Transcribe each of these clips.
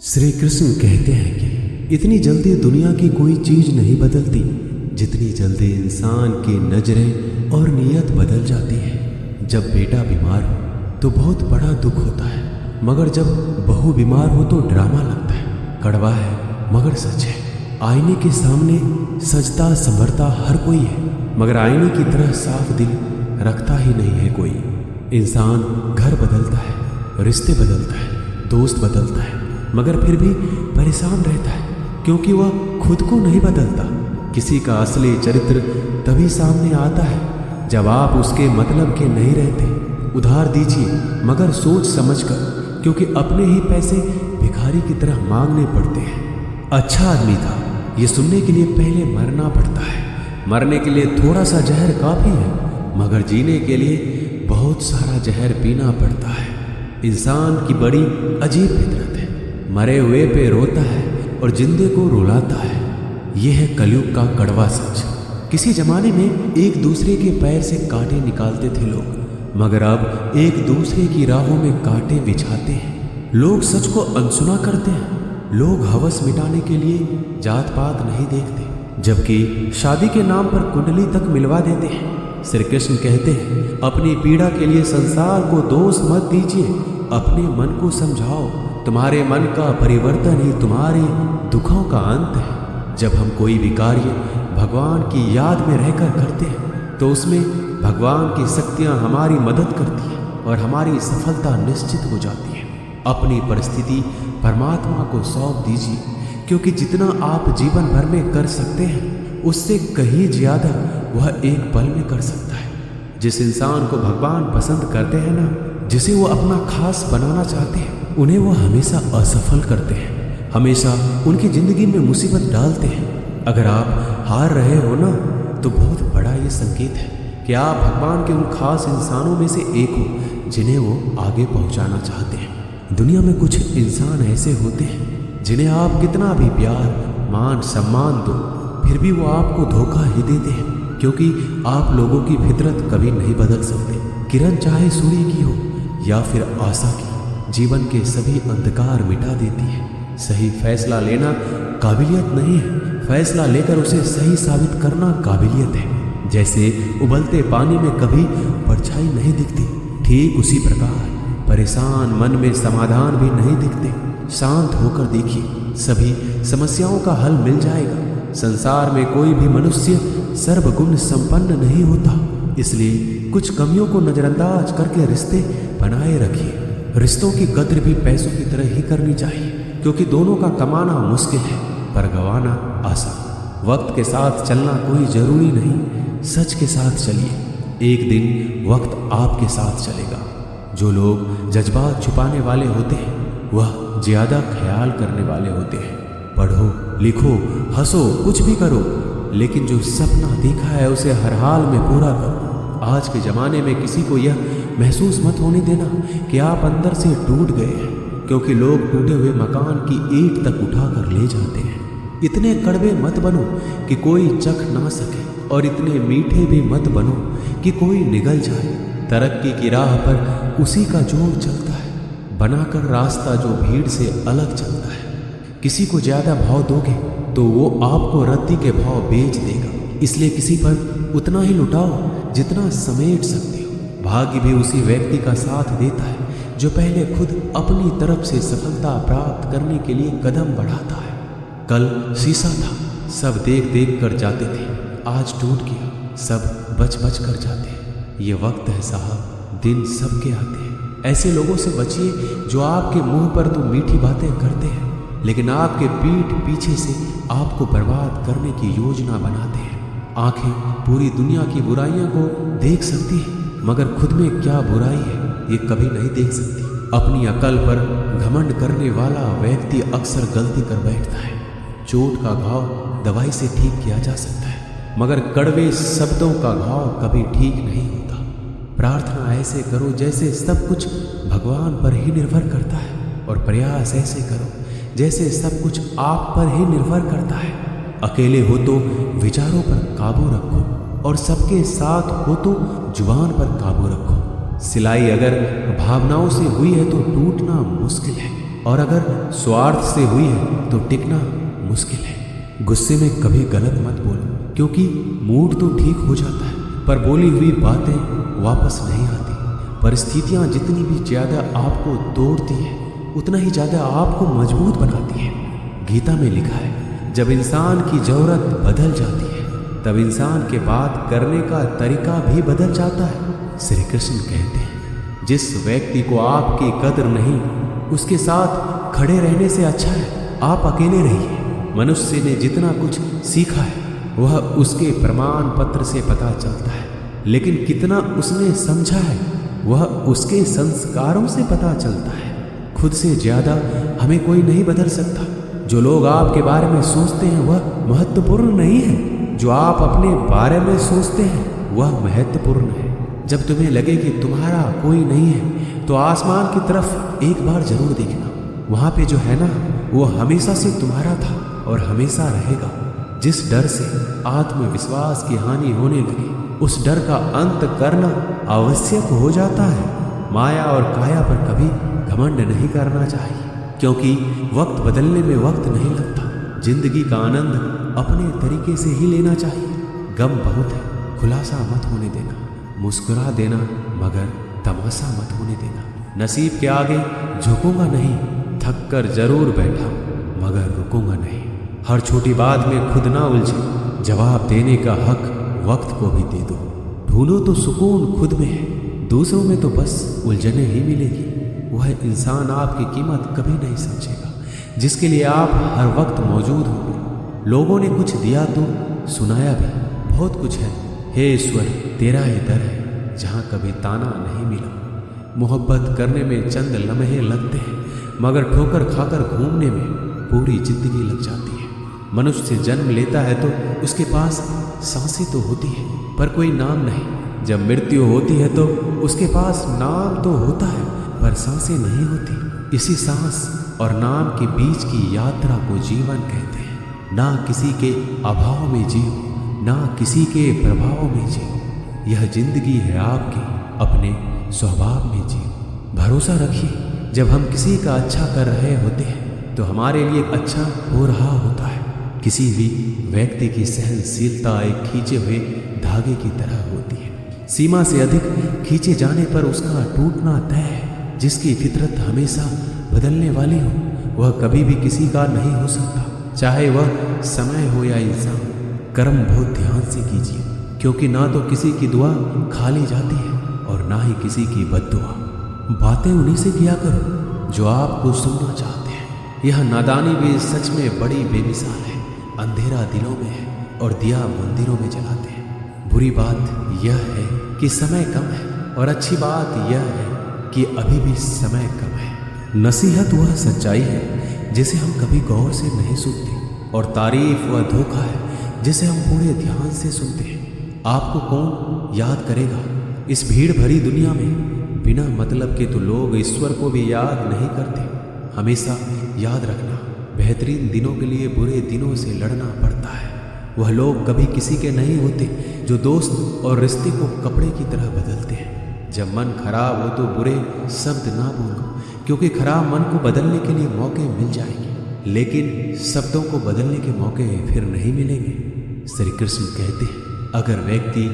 श्री कृष्ण कहते हैं कि इतनी जल्दी दुनिया की कोई चीज नहीं बदलती जितनी जल्दी इंसान की नजरें और नीयत बदल जाती है। जब बेटा बीमार हो तो बहुत बड़ा दुख होता है, मगर जब बहू बीमार हो तो ड्रामा लगता है। कड़वा है मगर सच है। आईने के सामने सजता संवरता हर कोई है, मगर आईने की तरह साफ दिल रखता ही नहीं है कोई। इंसान घर बदलता है, रिश्ते बदलता है, दोस्त बदलता है, मगर फिर भी परेशान रहता है क्योंकि वह खुद को नहीं बदलता। किसी का असली चरित्र तभी सामने आता है जब आप उसके मतलब के नहीं रहते। उधार दीजिए मगर सोच समझकर, क्योंकि अपने ही पैसे भिखारी की तरह मांगने पड़ते हैं। अच्छा आदमी था ये सुनने के लिए पहले मरना पड़ता है। मरने के लिए थोड़ा सा जहर काफी है, मगर जीने के लिए बहुत सारा जहर पीना पड़ता है। इंसान की बड़ी अजीब फितरत है, मरे हुए पे रोता है और जिंदे को रुलाता है। यह है कलयुग का कड़वा सच। किसी जमाने में एक दूसरे के पैर से कांटे निकालते थे लोग, मगर अब एक दूसरे की राहों में कांटे बिछाते हैं। लोग सच को अनसुना करते हैं। लोग हवस मिटाने के लिए जात पात नहीं देखते, जबकि शादी के नाम पर कुंडली तक मिलवा देते हैं। श्री कृष्ण कहते हैं अपनी पीड़ा के लिए संसार को दोष मत दीजिए, अपने मन को समझाओ। तुम्हारे मन का परिवर्तन ही तुम्हारे दुखों का अंत है। जब हम कोई भी कार्य भगवान की याद में रहकर करते हैं तो उसमें भगवान की शक्तियां हमारी मदद करती हैं और हमारी सफलता निश्चित हो जाती है। अपनी परिस्थिति परमात्मा को सौंप दीजिए, क्योंकि जितना आप जीवन भर में कर सकते हैं उससे कहीं ज्यादा वह एक पल में कर सकता है। जिस इंसान को भगवान पसंद करते हैं ना, जिसे वो अपना खास बनाना चाहते हैं, उन्हें वो हमेशा असफल करते हैं, हमेशा उनकी जिंदगी में मुसीबत डालते हैं। अगर आप हार रहे हो ना, तो बहुत बड़ा ये संकेत है कि आप भगवान के उन खास इंसानों में से एक हो जिन्हें वो आगे पहुंचाना चाहते हैं। दुनिया में कुछ इंसान ऐसे होते हैं जिन्हें आप कितना भी प्यार मान सम्मान दो, फिर भी वो आपको धोखा ही देते हैं, क्योंकि आप लोगों की फितरत कभी नहीं बदल सकते। किरण चाहे सूर्य की हो या फिर आशा की, जीवन के सभी अंधकार मिटा देती है। सही फैसला लेना काबिलियत नहीं है, फैसला लेकर उसे सही साबित करना काबिलियत है। जैसे उबलते पानी में कभी परछाई नहीं दिखती, ठीक उसी प्रकार परेशान मन में समाधान भी नहीं दिखते। शांत होकर देखिए, सभी समस्याओं का हल मिल जाएगा। संसार में कोई भी मनुष्य सर्वगुण संपन्न नहीं होता, इसलिए कुछ कमियों को नजरअंदाज करके रिश्ते बनाए रखिए। रिश्तों की कद्र भी पैसों की तरह ही करनी चाहिए, क्योंकि दोनों का कमाना मुश्किल है पर गंवाना आसान। वक्त के साथ चलना कोई जरूरी नहीं, सच के साथ चलिए। एक दिन वक्त आपके साथ चलेगा। जो लोग जज्बात छुपाने वाले होते हैं वह ज्यादा ख्याल करने वाले होते हैं। पढ़ो लिखो हंसो कुछ भी करो, लेकिन जो सपना देखा है उसे हर हाल में पूरा करो। आज के ज़माने में किसी को यह महसूस मत होने देना कि आप अंदर से टूट गए हैं, क्योंकि लोग टूटे हुए मकान की ईंट तक उठाकर ले जाते हैं। इतने कड़वे मत बनो कि कोई चख ना सके, और इतने मीठे भी मत बनो कि कोई निगल जाए। तरक्की की राह पर उसी का जोर चलता है, बनाकर रास्ता जो भीड़ से अलग चलता है। किसी को ज़्यादा भाव दोगे तो वो आपको रद्दी के भाव बेच देगा, इसलिए किसी पर उतना ही लुटाओ जितना समेट सकते हो। भाग्य भी उसी व्यक्ति का साथ देता है जो पहले खुद अपनी तरफ से सफलता प्राप्त करने के लिए कदम बढ़ाता है। कल शीशा था, सब देख देख कर जाते थे, आज टूट गया, सब बच बच कर जाते हैं। ये वक्त है साहब, दिन सबके आते हैं। ऐसे लोगों से बचिए जो आपके मुंह पर तो मीठी बातें करते हैं, लेकिन आपके पीठ पीछे से आपको बर्बाद करने की योजना बनाते हैं। आंखें पूरी दुनिया की बुराइयों को देख सकती हैं, मगर खुद में क्या बुराई है ये कभी नहीं देख सकती। अपनी अकल पर घमंड करने वाला व्यक्ति अक्सर गलती कर बैठता है। चोट का घाव दवाई से ठीक किया जा सकता है, मगर कड़वे शब्दों का घाव कभी ठीक नहीं होता। प्रार्थना ऐसे करो जैसे सब कुछ भगवान पर ही निर्भर करता है, और प्रयास ऐसे करो जैसे सब कुछ आप पर ही निर्भर करता है। अकेले हो तो विचारों पर काबू रखो, और सबके साथ हो तो जुबान पर काबू रखो। सिलाई अगर भावनाओं से हुई है तो टूटना मुश्किल है, और अगर स्वार्थ से हुई है तो टिकना मुश्किल है। गुस्से में कभी गलत मत बोलो, क्योंकि मूड तो ठीक हो जाता है पर बोली हुई बातें वापस नहीं आती। परिस्थितियां जितनी भी ज्यादा आपको तोड़ती है उतना ही ज्यादा आपको मजबूत बनाती है। गीता में लिखा है, जब इंसान की जरूरत बदल जाती है तब इंसान के बात करने का तरीका भी बदल जाता है। श्री कृष्ण कहते हैं, जिस व्यक्ति को आपकी कदर नहीं उसके साथ खड़े रहने से अच्छा है आप अकेले रहिए। मनुष्य ने जितना कुछ सीखा है वह उसके प्रमाण पत्र से पता चलता है, लेकिन कितना उसने समझा है वह उसके संस्कारों से पता चलता है। खुद से ज्यादा हमें कोई नहीं बदल सकता। जो लोग आपके बारे में सोचते हैं वह महत्वपूर्ण नहीं है, जो आप अपने बारे में सोचते हैं वह महत्वपूर्ण है। जब तुम्हें लगे कि तुम्हारा कोई नहीं है तो आसमान की तरफ एक बार जरूर देखना। वहां पे जो है ना वो हमेशा से तुम्हारा था और हमेशा रहेगा। जिस डर से आत्मविश्वास की हानि होने लगे उस डर का अंत करना आवश्यक हो जाता है। माया और काया पर कभी घमंड नहीं करना चाहिए, क्योंकि वक्त बदलने में वक्त नहीं लगता। जिंदगी का आनंद अपने तरीके से ही लेना चाहिए। गम बहुत है, खुलासा मत होने देना। मुस्कुरा देना मगर तमाशा मत होने देना। नसीब के आगे झुकूंगा नहीं, थक कर जरूर बैठा मगर रुकूंगा नहीं। हर छोटी बात में खुद ना उलझे, जवाब देने का हक वक्त को भी दे दो। ढूंढो तो सुकून खुद में है, दूसरों में तो बस उलझने ही मिलेगी। वह इंसान आपकी कीमत कभी नहीं समझेगा जिसके लिए आप हर वक्त मौजूद होंगे। लोगों ने कुछ दिया तो सुनाया भी, बहुत कुछ है। हे ईश्वर, तेरा ही दर है जहाँ कभी ताना नहीं मिला। मोहब्बत करने में चंद लम्हे लगते हैं मगर ठोकर खाकर घूमने में पूरी जिंदगी लग जाती है। मनुष्य जन्म लेता है तो उसके पास सांसें तो होती है पर कोई नाम नहीं। जब मृत्यु होती है तो उसके पास नाम तो होता है पर सांसें नहीं होती। इसी सांस और नाम के बीच की यात्रा को जीवन कहते हैं। ना किसी के अभाव में जियो, ना किसी के प्रभाव में जियो। यह जिंदगी है आपकी, अपने स्वभाव में जियो। भरोसा रखिए, जब हम किसी का अच्छा कर रहे होते हैं तो हमारे लिए अच्छा हो रहा होता है। किसी भी व्यक्ति की सहनशीलता एक खींचे हुए धागे की तरह होती है। सीमा से अधिक खींचे जाने पर उसका टूटना तय है। जिसकी फितरत हमेशा बदलने वाली हो वह कभी भी किसी का नहीं हो सकता, चाहे वह समय हो या इंसान। कर्म बहुत ध्यान से कीजिए, क्योंकि ना तो किसी की दुआ खाली जाती है और ना ही किसी की बद्दुआ। बातें उन्हीं से किया करो जो आपको सुनना चाहते हैं। यह नादानी भी सच में बड़ी बेमिसाल है। अंधेरा दिलों में है और दिया मंदिरों में जलाते हैं। बुरी बात यह है कि समय कम है और अच्छी बात यह है कि अभी भी समय कम है। नसीहत वह सच्चाई है जिसे हम कभी गौर से नहीं सुनते, और तारीफ वह धोखा है जिसे हम पूरे ध्यान से सुनते हैं। आपको कौन याद करेगा इस भीड़ भरी दुनिया में? बिना मतलब के तो लोग ईश्वर को भी याद नहीं करते। हमेशा याद रखना, बेहतरीन दिनों के लिए बुरे दिनों से लड़ना पड़ता है। वह लोग कभी किसी के नहीं होते जो दोस्त और रिश्ते को कपड़े की तरह बदलते हैं। जब मन खराब हो तो बुरे शब्द ना बोलो, क्योंकि खराब मन को बदलने के लिए मौके मिल जाएंगे, लेकिन शब्दों को बदलने के मौके फिर नहीं मिलेंगे। श्री कृष्ण कहते हैं, अगर व्यक्ति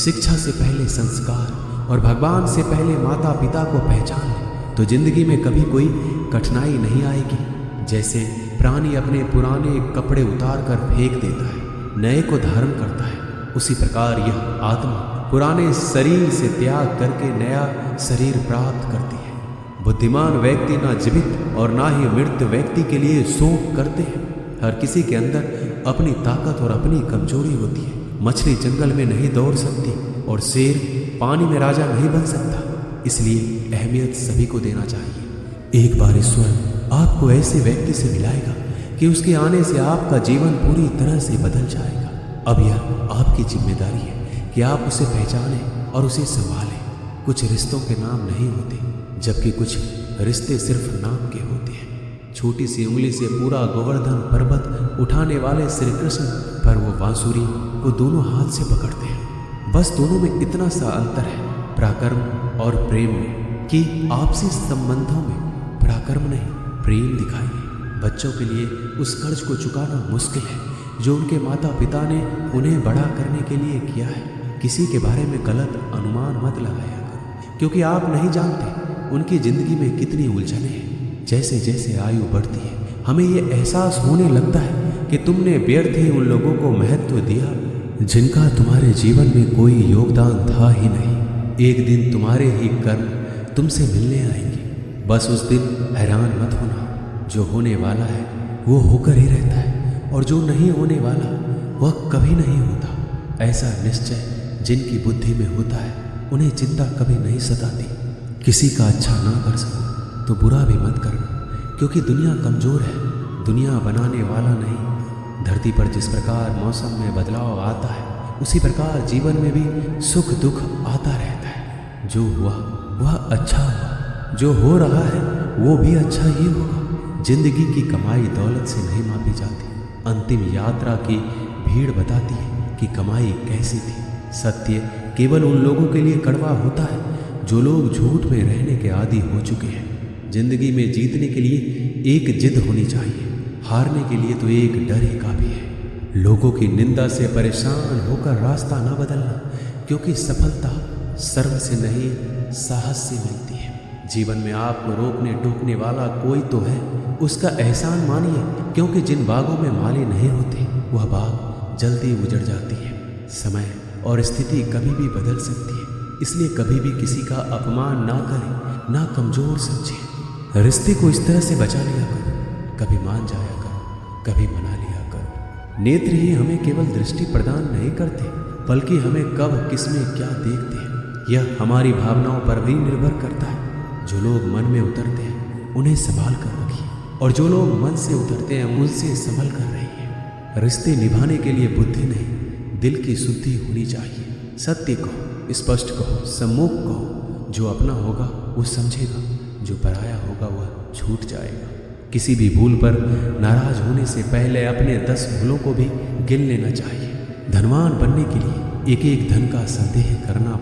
शिक्षा से पहले संस्कार और भगवान से पहले माता पिता को पहचान ले तो जिंदगी में कभी कोई कठिनाई नहीं आएगी। जैसे प्राणी अपने पुराने कपड़े उतार कर फेंक देता है, नए को धारण करता है, उसी प्रकार यह आत्मा पुराने शरीर से त्याग करके नया शरीर प्राप्त करती है। बुद्धिमान व्यक्ति ना जीवित और ना ही मृत व्यक्ति के लिए शोक करते हैं। हर किसी के अंदर अपनी ताकत और अपनी कमजोरी होती है। मछली जंगल में नहीं दौड़ सकती और शेर पानी में राजा नहीं बन सकता, इसलिए अहमियत सभी को देना चाहिए। एक बार ईश्वर आपको ऐसे व्यक्ति से मिलाएगा कि उसके आने से आपका जीवन पूरी तरह से बदल जाएगा। अब यह आपकी जिम्मेदारी है कि आप उसे पहचानें और उसे संभालें। कुछ रिश्तों के नाम नहीं होते, जबकि कुछ रिश्ते सिर्फ नाम के होते हैं। छोटी सी उंगली से पूरा गोवर्धन पर्वत उठाने वाले श्री कृष्ण पर वो बांसुरी को दोनों हाथ से पकड़ते हैं। बस दोनों में इतना सा अंतर है पराक्रम और प्रेम में, कि आपसी संबंधों में पराक्रम नहीं प्रेम दिखाइए। बच्चों के लिए उस कर्ज को चुकाना मुश्किल है जो उनके माता पिता ने उन्हें बड़ा करने के लिए किया है। किसी के बारे में गलत अनुमान मत लगाया करो, क्योंकि आप नहीं जानते उनकी ज़िंदगी में कितनी उलझनें हैं। जैसे जैसे आयु बढ़ती है हमें ये एहसास होने लगता है कि तुमने व्यर्थ ही उन लोगों को महत्व दिया जिनका तुम्हारे जीवन में कोई योगदान था ही नहीं। एक दिन तुम्हारे ही कर्म तुमसे मिलने आएंगे। बस उस दिन हैरान मत होना। जो होने वाला है वो होकर ही रहता है और जो नहीं होने वाला वह कभी नहीं होता। ऐसा निश्चय जिनकी बुद्धि में होता है उन्हें चिंता कभी नहीं सताती। किसी का अच्छा ना कर सको तो बुरा भी मत करना, क्योंकि दुनिया कमज़ोर है, दुनिया बनाने वाला नहीं। धरती पर जिस प्रकार मौसम में बदलाव आता है उसी प्रकार जीवन में भी सुख दुख आता रहता है। जो हुआ वह अच्छा हुआ, जो हो रहा है वो भी अच्छा ही होगा। जिंदगी की कमाई दौलत से नहीं मापी जाती। अंतिम यात्रा की भीड़ बताती है कि कमाई कैसी थी। सत्य केवल उन लोगों के लिए कड़वा होता है जो लोग झूठ में रहने के आदी हो चुके हैं। जिंदगी में जीतने के लिए एक जिद होनी चाहिए, हारने के लिए तो एक डर ही काफ़ी है। लोगों की निंदा से परेशान होकर रास्ता न बदलना, क्योंकि सफलता शर्म से नहीं साहस से मिलती है। जीवन में आपको रोकने टोकने वाला कोई तो है, उसका एहसान मानिए, क्योंकि जिन बागों में माली नहीं होते वह बाग जल्दी उजड़ जाती है। समय और स्थिति कभी भी बदल सकती है, इसलिए कभी भी किसी का अपमान ना करें, ना कमज़ोर समझें। रिश्ते को इस तरह से बचा लिया करो, कभी मान जाया करो, कभी मना लिया करो। नेत्र ही हमें केवल दृष्टि प्रदान नहीं करते, बल्कि हमें कब किसमें क्या देखते हैं यह हमारी भावनाओं पर भी निर्भर करता है। जो लोग मन में उतरते हैं उन्हें संभाल कर रखिए, और जो लोग मन से उतरते हैं उनसे संभल कर रहिए। रिश्ते निभाने के लिए बुद्धि नहीं, दिल की शुद्धि होनी चाहिए। सत्य कहो, स्पष्ट कहो, सम्मुख कहो। जो अपना होगा वो समझेगा, जो पराया होगा वह छूट जाएगा। किसी भी भूल पर नाराज होने से पहले अपने 10 भूलों को भी गिन लेना चाहिए। धनवान बनने के लिए एक एक धन का संदेह करना